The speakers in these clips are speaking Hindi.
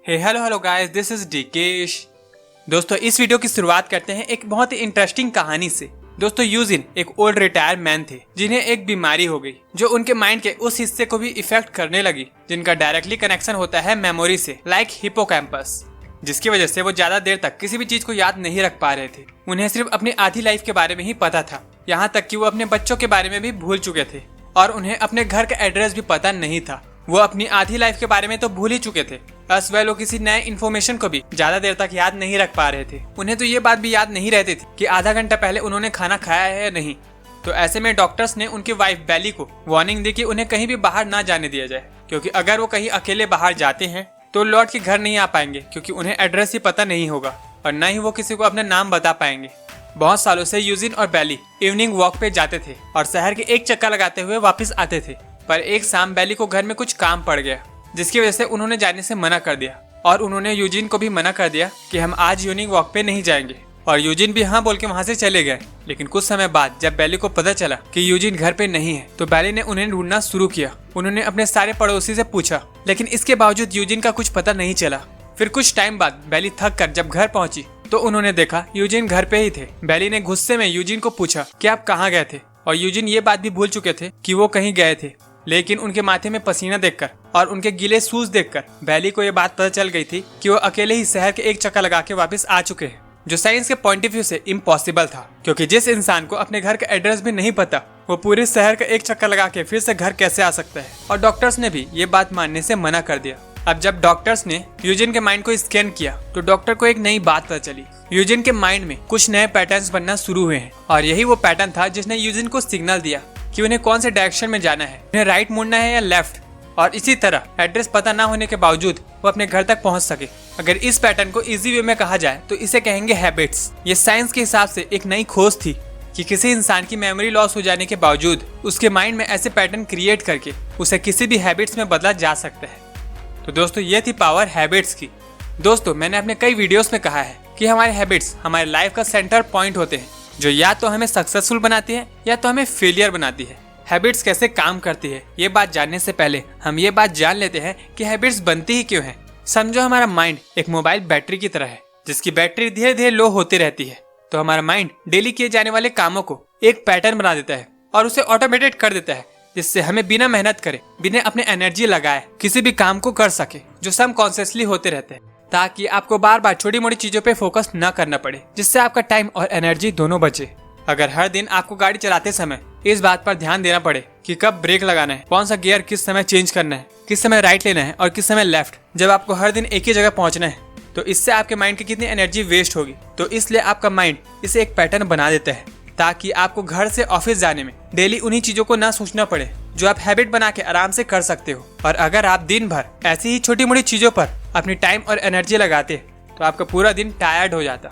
Hello guys, this is Dikesh. दोस्तों, इस वीडियो की शुरुआत करते हैं एक बहुत ही इंटरेस्टिंग कहानी से। दोस्तों, यूजिन एक ओल्ड रिटायर्ड मैन थे जिन्हें एक बीमारी हो गई जो उनके माइंड के उस हिस्से को भी इफेक्ट करने लगी जिनका डायरेक्टली कनेक्शन होता है मेमोरी से, लाइक हिपोकैम्पस, जिसकी वजह से वो ज्यादा देर तक किसी भी चीज को याद नहीं रख पा रहे थे। उन्हें सिर्फ अपनी आधी लाइफ के बारे में ही पता था, यहाँ तक कि वो अपने बच्चों के बारे में भी भूल चुके थे और उन्हें अपने घर का एड्रेस भी पता नहीं था। वो अपनी आधी लाइफ के बारे में तो भूल ही चुके थे, बस वह लोग किसी नए इन्फॉर्मेशन को भी ज्यादा देर तक याद नहीं रख पा रहे थे। उन्हें तो ये बात भी याद नहीं रहती थी कि आधा घंटा पहले उन्होंने खाना खाया है या नहीं। तो ऐसे में डॉक्टर्स ने उनकी वाइफ बेली को वार्निंग दी कि उन्हें कहीं भी बाहर ना जाने दिया जाए, क्योंकि अगर वो कहीं अकेले बाहर जाते हैं तो लौट के घर नहीं आ पाएंगे, क्योंकि उन्हें एड्रेस ही पता नहीं होगा और न ही वो किसी को अपना नाम बता पाएंगे। बहुत सालों से यूजिन और बेली इवनिंग वॉक पे जाते थे और शहर के एक चक्कर लगाते हुए वापस आते थे, पर एक शाम बेली को घर में कुछ काम पड़ गया जिसकी वजह से उन्होंने जाने से मना कर दिया और उन्होंने यूजिन को भी मना कर दिया कि हम आज इवनिंग वॉक पे नहीं जाएंगे। और यूजिन भी हाँ बोल के वहाँ से चले गए। लेकिन कुछ समय बाद जब बेली को पता चला कि यूजिन घर पे नहीं है तो बेली ने उन्हें ढूंढना शुरू किया। उन्होंने अपने सारे पड़ोसी से पूछा, लेकिन इसके बावजूद यूजिन का कुछ पता नहीं चला। फिर कुछ टाइम बाद बेली थक कर जब घर पहुंची तो उन्होंने देखा यूजिन घर पे ही थे। बेली ने गुस्से में यूजिन को पूछा कि आप कहाँ गए थे, और यूजिन ये बात भी भूल चुके थे कि वो कहीं गए थे। लेकिन उनके माथे में पसीना देखकर और उनके गीले शूज देखकर बेली को ये बात पता चल गई थी कि वो अकेले ही शहर के एक चक्कर लगा के वापस आ चुके हैं, जो साइंस के पॉइंट ऑफ व्यू से इम्पॉसिबल था, क्योंकि जिस इंसान को अपने घर का एड्रेस भी नहीं पता वो पूरे शहर का एक चक्कर लगा के फिर से घर कैसे आ सकता है। और डॉक्टर्स ने भी ये बात मानने से मना कर दिया। अब जब डॉक्टर्स ने यूजिन के माइंड को स्कैन किया तो डॉक्टर को एक नई बात पता चली। यूजिन के माइंड में कुछ नए पैटर्न्स बनना शुरू हुए हैं और यही वो पैटर्न था जिसने यूजिन को सिग्नल दिया कि उन्हें कौन से डायरेक्शन में जाना है, उन्हें राइट मुड़ना है या लेफ्ट। और इसी तरह एड्रेस पता ना होने के बावजूद वो अपने घर तक पहुंच सके। अगर इस पैटर्न को इजी वे में कहा जाए तो इसे कहेंगे हैबिट्स। ये साइंस के हिसाब से एक नई खोज थी कि किसी इंसान की मेमोरी लॉस हो जाने के बावजूद उसके माइंड में ऐसे पैटर्न क्रिएट करके उसे किसी भी हैबिट्स में बदला जा सकता है। तो दोस्तों, ये थी पावर हैबिट्स की। दोस्तों, मैंने अपने कई वीडियोस में कहा है कि हमारे हैबिट्स हमारे लाइफ का सेंटर पॉइंट होते हैं, जो या तो हमें सक्सेसफुल बनाती है या तो हमें फेलियर बनाती है। हैबिट्स कैसे काम करती है ये बात जानने से पहले हम ये बात जान लेते हैं कि हैबिट्स बनती ही क्यों हैं। समझो हमारा माइंड एक मोबाइल बैटरी की तरह है, जिसकी बैटरी धीरे धीरे लो होती रहती है। तो हमारा माइंड डेली किए जाने वाले कामों को एक पैटर्न बना देता है और उसे ऑटोमेटेड कर देता है, जिससे हमें बिना मेहनत करे, बिना अपने एनर्जी लगाए किसी भी काम को कर सके, जो सब कॉन्शियसली होते रहते हैं, ताकि आपको बार बार छोटी मोटी चीजों पे फोकस न करना पड़े, जिससे आपका टाइम और एनर्जी दोनों बचे। अगर हर दिन आपको गाड़ी चलाते समय इस बात पर ध्यान देना पड़े कि कब ब्रेक लगाना है, कौन सा गियर किस समय चेंज करना है, किस समय राइट लेना है और किस समय लेफ्ट, जब आपको हर दिन एक ही जगह पहुंचना है, तो इससे आपके माइंड की कितनी एनर्जी वेस्ट होगी। तो इसलिए आपका माइंड इसे एक पैटर्न बना देता है, ताकि आपको घर से ऑफिस जाने में डेली उन्हीं चीजों को ना सोचना पड़े जो आप हैबिट बना के आराम से कर सकते हो। और अगर आप दिन भर ऐसी ही छोटी मोटी चीजों पर अपनी टाइम और एनर्जी लगाते तो आपका पूरा दिन टायर्ड हो जाता।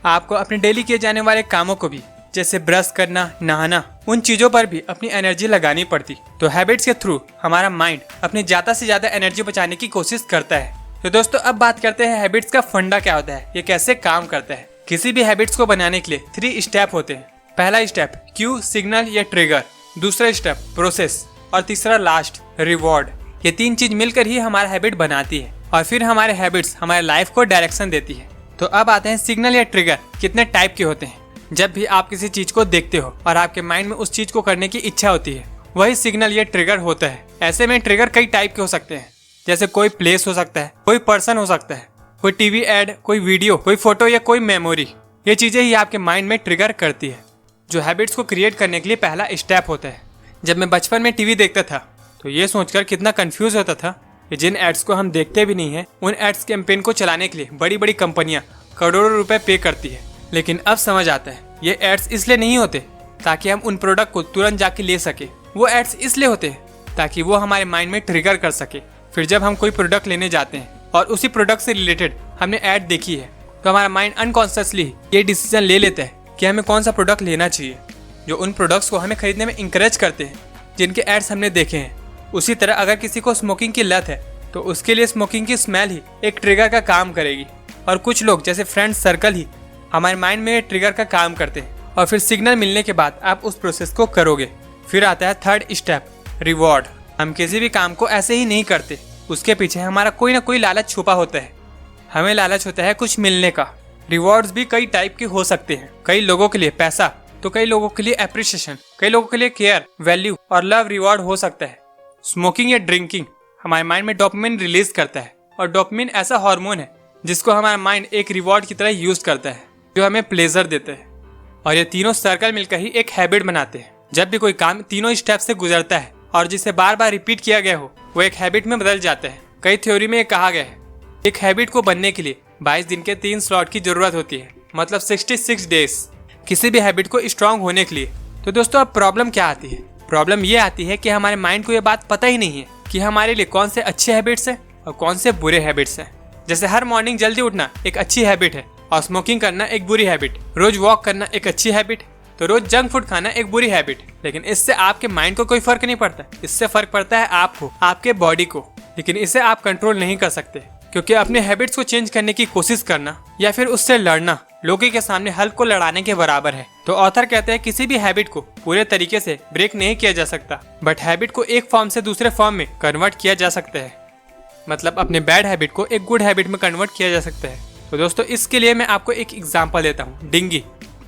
आपको अपने डेली किए जाने वाले कामों को भी, जैसे ब्रश करना, नहाना, उन चीजों पर भी अपनी एनर्जी लगानी पड़ती। तो हैबिट्स के थ्रू हमारा माइंड अपनी ज्यादा से ज्यादा एनर्जी बचाने की कोशिश करता है। तो दोस्तों, अब बात करते हैं हैबिट्स का फंडा क्या होता है, ये कैसे काम करता है। किसी भी हैबिट्स को बनाने के लिए 3 स्टेप होते हैं। पहला स्टेप क्यू, सिग्नल या ट्रिगर, दूसरा स्टेप प्रोसेस और तीसरा लास्ट रिवॉर्ड। ये 3 चीज मिलकर ही हमारा हैबिट बनाती है और फिर हमारे हैबिट्स हमारे लाइफ को डायरेक्शन देती है। तो अब आते हैं सिग्नल या ट्रिगर कितने टाइप के होते हैं। जब भी आप किसी चीज को देखते हो और आपके माइंड में उस चीज को करने की इच्छा होती है, वही सिग्नल या ट्रिगर होता है। ऐसे में ट्रिगर कई टाइप के हो सकते हैं, जैसे कोई प्लेस हो सकता है, कोई पर्सन हो सकता है, कोई टीवी एड, कोई वीडियो, कोई फोटो या कोई मेमोरी। ये चीजें ही आपके माइंड में ट्रिगर करती है, जो हैबिट्स को क्रिएट करने के लिए पहला स्टेप होता है। जब मैं बचपन में टीवी देखता था तो ये सोचकर कितना कंफ्यूज होता था कि जिन एड्स को हम देखते भी नहीं है, उन एड्स कैंपेन को चलाने के लिए बड़ी बड़ी कंपनियां करोड़ों रुपए पे करती है। लेकिन अब समझ आता है, ये एड्स इसलिए नहीं होते ताकि हम उन प्रोडक्ट को तुरंत जाके ले सके। वो एड्स इसलिए होते हैं ताकि वो हमारे माइंड में ट्रिगर कर सके। फिर जब हम कोई प्रोडक्ट लेने जाते हैं और उसी प्रोडक्ट से रिलेटेड हमने ऐड देखी है, तो हमारा माइंड अनकॉन्शियसली ये डिसीजन ले लेता है कि हमें कौन सा प्रोडक्ट लेना चाहिए, जो उन प्रोडक्ट्स को हमें खरीदने में इंकरेज करते हैं जिनके एड्स हमने देखे हैं। उसी तरह अगर किसी को स्मोकिंग की लत है तो उसके लिए स्मोकिंग की स्मेल ही एक ट्रिगर का काम करेगी। और कुछ लोग जैसे फ्रेंड सर्कल ही हमारे माइंड में ट्रिगर का काम करते हैं, और फिर सिग्नल मिलने के बाद आप उस प्रोसेस को करोगे। फिर आता है थर्ड स्टेप रिवॉर्ड। हम किसी भी काम को ऐसे ही नहीं करते, उसके पीछे हमारा कोई ना कोई लालच छुपा होता है। हमें लालच होता है कुछ मिलने का। रिवॉर्ड्स भी कई टाइप के हो सकते हैं, कई लोगों के लिए पैसा, तो कई लोगों के लिए एप्रिसिएशन, कई लोगों के लिए केयर, वैल्यू और लव रिवॉर्ड हो सकता है। स्मोकिंग या ड्रिंकिंग हमारे माइंड में डोपामिन रिलीज करता है, और डोपामिन ऐसा हार्मोन है जिसको हमारा माइंड एक रिवॉर्ड की तरह यूज करता है, जो हमें प्लेजर देता है। और ये तीनों सर्कल मिलकर ही एक हैबिट बनाते हैं। जब भी कोई काम तीनों स्टेप से गुजरता है और जिसे बार बार रिपीट किया गया हो, वो एक हैबिट में बदल जाता है। कई थ्योरी में कहा गया है एक हैबिट को बनने के लिए 22 दिन के 3 स्लॉट की जरूरत होती है, मतलब 66 डेज किसी भी हैबिट को स्ट्रांग होने के लिए। तो दोस्तों अब प्रॉब्लम क्या आती है? प्रॉब्लम ये आती है कि हमारे माइंड को ये बात पता ही नहीं है कि हमारे लिए कौन से अच्छे हैबिट्स हैं और कौन से बुरे हैबिट्स हैं। जैसे हर मॉर्निंग जल्दी उठना एक अच्छी हैबिट है और स्मोकिंग करना एक बुरी हैबिट, रोज वॉक करना एक अच्छी हैबिट, तो रोज जंक फूड खाना एक बुरी हैबिट। लेकिन इससे आपके माइंड को कोई फर्क नहीं पड़ता, इससे फर्क पड़ता है आपको, आपके बॉडी को। लेकिन इसे आप कंट्रोल नहीं कर सकते, क्योंकि अपने हैबिट्स को चेंज करने की कोशिश करना या फिर उससे लड़ना लोगों के सामने हल को लड़ाने के बराबर है। तो ऑथर कहते हैं किसी भी हैबिट को पूरे तरीके से ब्रेक नहीं किया जा सकता, बट हैबिट को एक फॉर्म से दूसरे फॉर्म में कन्वर्ट किया जा सकता है। मतलब अपने बैड हैबिट को एक गुड हैबिट में कन्वर्ट किया जा सकता है। तो दोस्तों इसके लिए मैं आपको एक एग्जांपल देता हूँ। डिंगी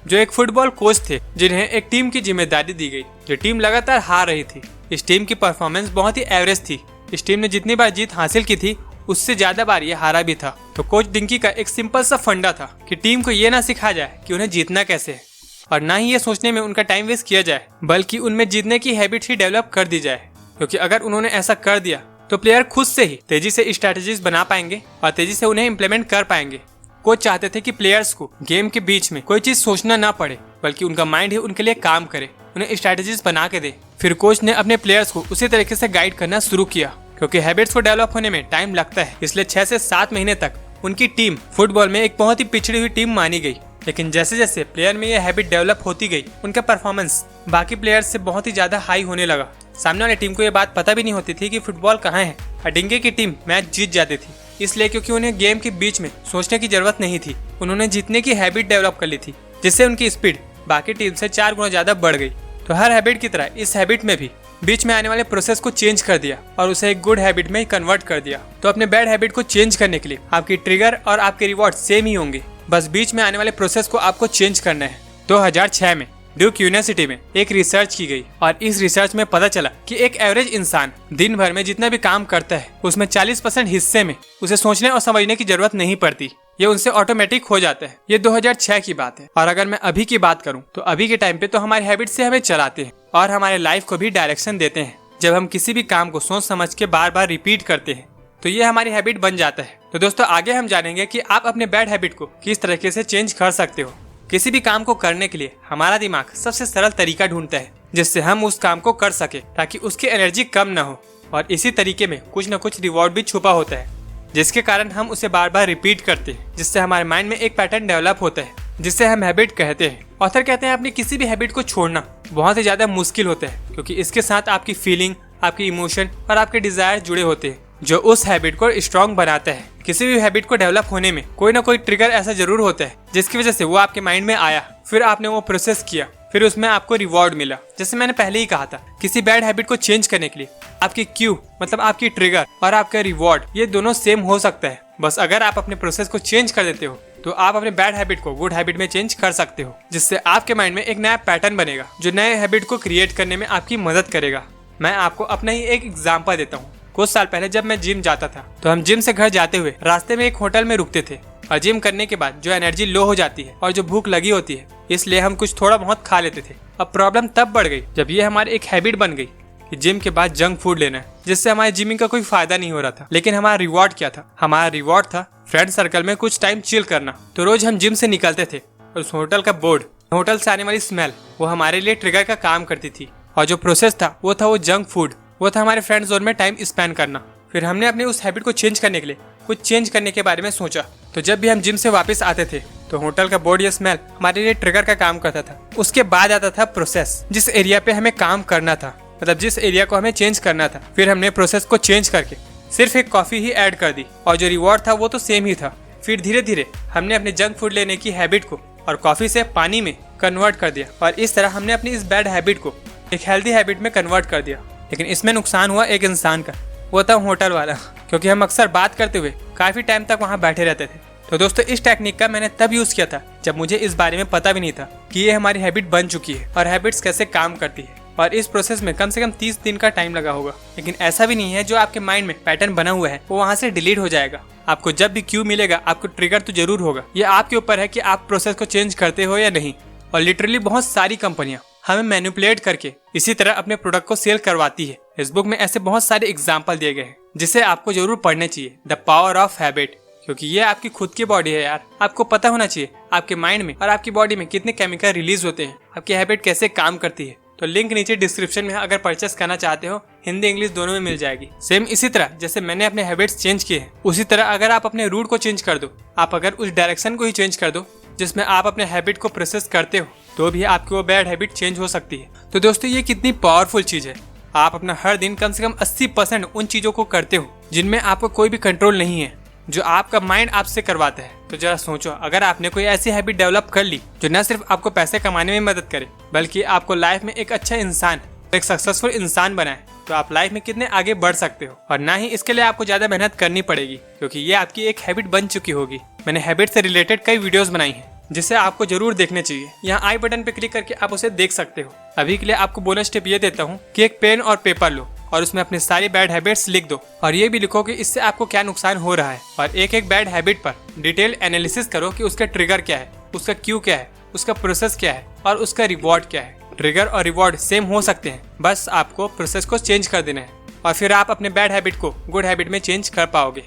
जो एक फुटबॉल कोच थे, जिन्हें एक टीम की जिम्मेदारी दी गई। जो टीम लगातार हार रही थी। इस टीम की परफॉर्मेंस बहुत ही एवरेज थी। इस टीम ने जितनी बार जीत हासिल की थी उससे ज्यादा बार ये हारा भी था। तो कोच डिंकी का एक सिंपल सा फंडा था कि टीम को ये ना सिखाया जाए कि उन्हें जीतना कैसे है, और ना ही ये सोचने में उनका टाइम वेस्ट किया जाए, बल्कि उनमें जीतने की हैबिट ही डेवलप कर दी जाए। क्योंकि अगर उन्होंने ऐसा कर दिया तो प्लेयर खुद से ही तेजी से स्ट्रेटेजीज बना पाएंगे और तेजी से उन्हें इम्प्लीमेंट कर पाएंगे। कोच चाहते थे कि प्लेयर्स को गेम के बीच में कोई चीज सोचना ना पड़े, बल्कि उनका माइंड ही उनके लिए काम करे, उन्हें स्ट्रेटेजीज बना के दे। फिर कोच ने अपने प्लेयर्स को उसी तरीके से गाइड करना शुरू किया। क्योंकि हैबिट्स को डेवलप होने में टाइम लगता है, इसलिए 6 से 7 महीने तक उनकी टीम फुटबॉल में एक बहुत ही पिछड़ी हुई टीम मानी गई। लेकिन जैसे जैसे प्लेयर में यह हैबिट डेवलप होती गई, उनका परफॉर्मेंस बाकी प्लेयर्स से बहुत ही ज्यादा हाई होने लगा। सामने वाली टीम को यह बात पता भी नहीं होती थी कि फुटबॉल कहाँ है, और डिंगे की टीम मैच जीत जाती थी। इसलिए क्योंकि उन्हें गेम के बीच में सोचने की जरूरत नहीं थी, उन्होंने जीतने की हैबिट डेवलप कर ली थी, जिससे उनकी स्पीड बाकी टीम से 4 गुना ज्यादा बढ़ गई। तो हर हैबिट की तरह इस हैबिट में भी बीच में आने वाले प्रोसेस को चेंज कर दिया और उसे एक गुड हैबिट में कन्वर्ट कर दिया। तो अपने बैड हैबिट को चेंज करने के लिए आपकी ट्रिगर और आपके रिवॉर्ड सेम ही होंगे, बस बीच में आने वाले प्रोसेस को आपको चेंज करना है। 2006 में ड्यूक यूनिवर्सिटी में एक रिसर्च की गई और इस रिसर्च में पता चला कि एक एवरेज इंसान दिन भर में जितना भी काम करता है उसमें 40% हिस्से में उसे सोचने और समझने की जरूरत नहीं पड़ती, ये उनसे ऑटोमेटिक हो जाता है। ये 2006 की बात है। और अगर मैं अभी की बात करूं तो अभी के टाइम पे तो हमारे हैबिट से हमें चलाते हैं और हमारे लाइफ को भी डायरेक्शन देते हैं। जब हम किसी भी काम को सोच समझ के बार बार रिपीट करते हैं तो ये हमारी हैबिट बन जाता है। तो दोस्तों आगे हम जानेंगे कि आप अपने बैड हैबिट को किस तरीके से चेंज कर सकते हो। किसी भी काम को करने के लिए हमारा दिमाग सबसे सरल तरीका ढूंढता है जिससे हम उस काम को कर सके, ताकि उसकी एनर्जी कम न हो। और इसी तरीके में कुछ न कुछ रिवॉर्ड भी छुपा होता है, जिसके कारण हम उसे बार बार रिपीट करते हैं, जिससे हमारे माइंड में एक पैटर्न डेवलप होता है जिससे हम हैबिट कहते हैं। ऑथर कहते हैं अपनी किसी भी हैबिट को छोड़ना बहुत ही ज्यादा मुश्किल होता है, क्योंकि इसके साथ आपकी फीलिंग, आपकी इमोशन और आपके डिजायर जुड़े होते हैं, जो उस हैबिट को स्ट्रॉन्ग बनाता है। किसी भी हैबिट को डेवलप होने में कोई ना कोई ट्रिगर ऐसा जरूर होता है जिसकी वजह से वो आपके माइंड में आया, फिर आपने वो प्रोसेस किया, फिर उसमें आपको रिवॉर्ड मिला। जैसे मैंने पहले ही कहा था, किसी बैड हैबिट को चेंज करने के लिए आपकी क्यू मतलब आपकी ट्रिगर और आपका रिवॉर्ड ये दोनों सेम हो सकता है। बस अगर आप अपने प्रोसेस को चेंज कर देते हो तो आप अपने बैड हैबिट को गुड हैबिट में चेंज कर सकते हो, जिससे आपके माइंड में एक नया पैटर्न बनेगा जो नए हैबिट को क्रिएट करने में आपकी मदद करेगा। मैं आपको अपना ही एक एग्जांपल देता हूँ। कुछ साल पहले जब मैं जिम जाता था तो हम जिम से घर जाते हुए रास्ते में एक होटल में रुकते थे, और जिम करने के बाद जो एनर्जी लो हो जाती है और जो भूख लगी होती है, इसलिए हम कुछ थोड़ा बहुत खा लेते थे। अब प्रॉब्लम तब बढ़ गई जब ये हमारी एक हैबिट बन गई कि जिम के बाद जंक फूड लेना है, जिससे हमारे जिमिंग का कोई फायदा नहीं हो रहा था। लेकिन हमारा रिवॉर्ड क्या था? हमारा रिवॉर्ड था फ्रेंड सर्कल में कुछ टाइम चिल करना। तो रोज हम जिम से निकलते थे और उस होटल का बोर्ड, होटल से आने वाली स्मेल वो हमारे लिए ट्रिगर का काम करती थी, और जो प्रोसेस था वो जंक फूड, वो था हमारे फ्रेंड जोन में टाइम स्पेंड करना। फिर हमने अपने उस हैबिट को चेंज करने के लिए कुछ चेंज करने के बारे में सोचा। तो जब भी हम जिम से वापस आते थे तो होटल का बोर्ड या स्मेल हमारे लिए ट्रिगर का काम करता था। उसके बाद आता था प्रोसेस, जिस एरिया पे हमें काम करना था, मतलब जिस एरिया को हमें चेंज करना था। फिर हमने प्रोसेस को चेंज करके सिर्फ एक कॉफी ही ऐड कर दी, और जो रिवॉर्ड था वो तो सेम ही था। फिर धीरे धीरे हमने अपने जंक फूड लेने की हैबिट को और कॉफी से पानी में कन्वर्ट कर दिया, और इस तरह हमने अपनी इस बैड हैबिट को एक हेल्दी हैबिट में कन्वर्ट कर दिया। लेकिन इसमें नुकसान हुआ एक इंसान का, वो था होटल वाला, क्योंकि हम अक्सर बात करते हुए काफी टाइम तक वहाँ बैठे रहते थे। तो दोस्तों इस टेक्निक का मैंने तब यूज किया था जब मुझे इस बारे में पता भी नहीं था कि ये हमारी हैबिट बन चुकी है और हैबिट्स कैसे काम करती है। और इस प्रोसेस में कम से कम 30 दिन का टाइम लगा होगा। लेकिन ऐसा भी नहीं है जो आपके माइंड में पैटर्न बना हुआ है वो वहाँ से डिलीट हो जाएगा। आपको जब भी क्यू मिलेगा आपको ट्रिगर तो जरूर होगा। ये आपके ऊपर है कि आप प्रोसेस को चेंज करते हो या नहीं। और लिटरली बहुत सारी कंपनियां हमें मैनिपुलेट करके इसी तरह अपने प्रोडक्ट को सेल करवाती है। इस बुक में ऐसे बहुत सारे एग्जाम्पल दिए गए हैं जिसे आपको जरूर पढ़ने चाहिए, द पावर ऑफ हैबिट, क्योंकि ये आपकी खुद की बॉडी है यार। आपको पता होना चाहिए आपके माइंड में और आपकी बॉडी में कितने केमिकल रिलीज होते हैं, आपकी हैबिट कैसे काम करती है। तो लिंक नीचे डिस्क्रिप्शन में अगर परचेस करना चाहते हो, हिंदी इंग्लिश दोनों में मिल जाएगी। सेम इसी तरह जैसे मैंने अपने हैबिट्स चेंज किए हैं, उसी तरह अगर आप अपने रूट को चेंज कर दो, आप अगर उस डायरेक्शन को ही चेंज कर दो जिसमें आप अपने हैबिट को प्रोसेस करते हो, तो भी आपकी वो बैड हैबिट चेंज हो सकती है। तो दोस्तों ये कितनी पावरफुल चीज है। आप अपना हर दिन कम से कम 80% उन चीजों को करते हो जिनमें आपको कोई भी कंट्रोल नहीं है, जो आपका माइंड आपसे करवाता है। तो जरा सोचो, अगर आपने कोई ऐसी हैबिट डेवलप कर ली जो न सिर्फ आपको पैसे कमाने में मदद करे बल्कि आपको लाइफ में एक अच्छा इंसान, एक सक्सेसफुल इंसान बनाए, तो आप लाइफ में कितने आगे बढ़ सकते हो। और ना ही इसके लिए आपको ज्यादा मेहनत करनी पड़ेगी, क्योंकि ये आपकी एक हैबिट बन चुकी होगी। मैंने हैबिट से रिलेटेड कई वीडियोस बनाई हैं जिसे आपको जरूर देखने चाहिए। यहाँ आई बटन पे क्लिक करके आप उसे देख सकते हो। अभी के लिए आपको बोनस टिप ये देता हूँ कि एक पेन और पेपर लो और उसमें अपने सारी बैड हैबिट्स लिख दो और ये भी लिखो कि इससे आपको क्या नुकसान हो रहा है। और एक एक बैड हैबिट पर डिटेल एनालिसिस करो कि उसका ट्रिगर क्या है, उसका क्यू क्या है, उसका प्रोसेस क्या है और उसका रिवॉर्ड क्या है। ट्रिगर और रिवॉर्ड सेम हो सकते हैं, बस आपको प्रोसेस को चेंज कर देना है और फिर आप अपने बैड हैबिट को गुड हैबिट में चेंज कर पाओगे।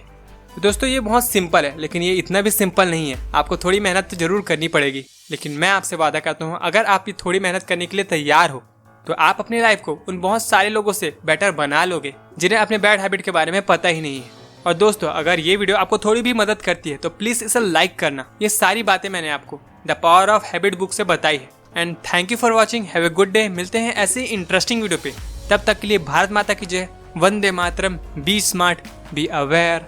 तो दोस्तों ये बहुत सिंपल है, लेकिन ये इतना भी सिंपल नहीं है। आपको थोड़ी मेहनत तो जरूर करनी पड़ेगी, लेकिन मैं आपसे वादा करता हूँ अगर आप ये थोड़ी मेहनत करने के लिए तैयार हो तो आप अपनी लाइफ को उन बहुत सारे लोगों से बेटर बना लोगे जिन्हें अपने बैड हैबिट के बारे में पता ही नहीं है। और दोस्तों अगर ये वीडियो आपको थोड़ी भी मदद करती है तो प्लीज इसे लाइक करना। ये सारी बातें मैंने आपको the power of habit book से बताई है। And thank you for watching. Have a good day. मिलते हैं ऐसे इंटरेस्टिंग वीडियो पे। तब तक के लिए भारत माता की जय। वंदे मातरम। Be smart, be aware.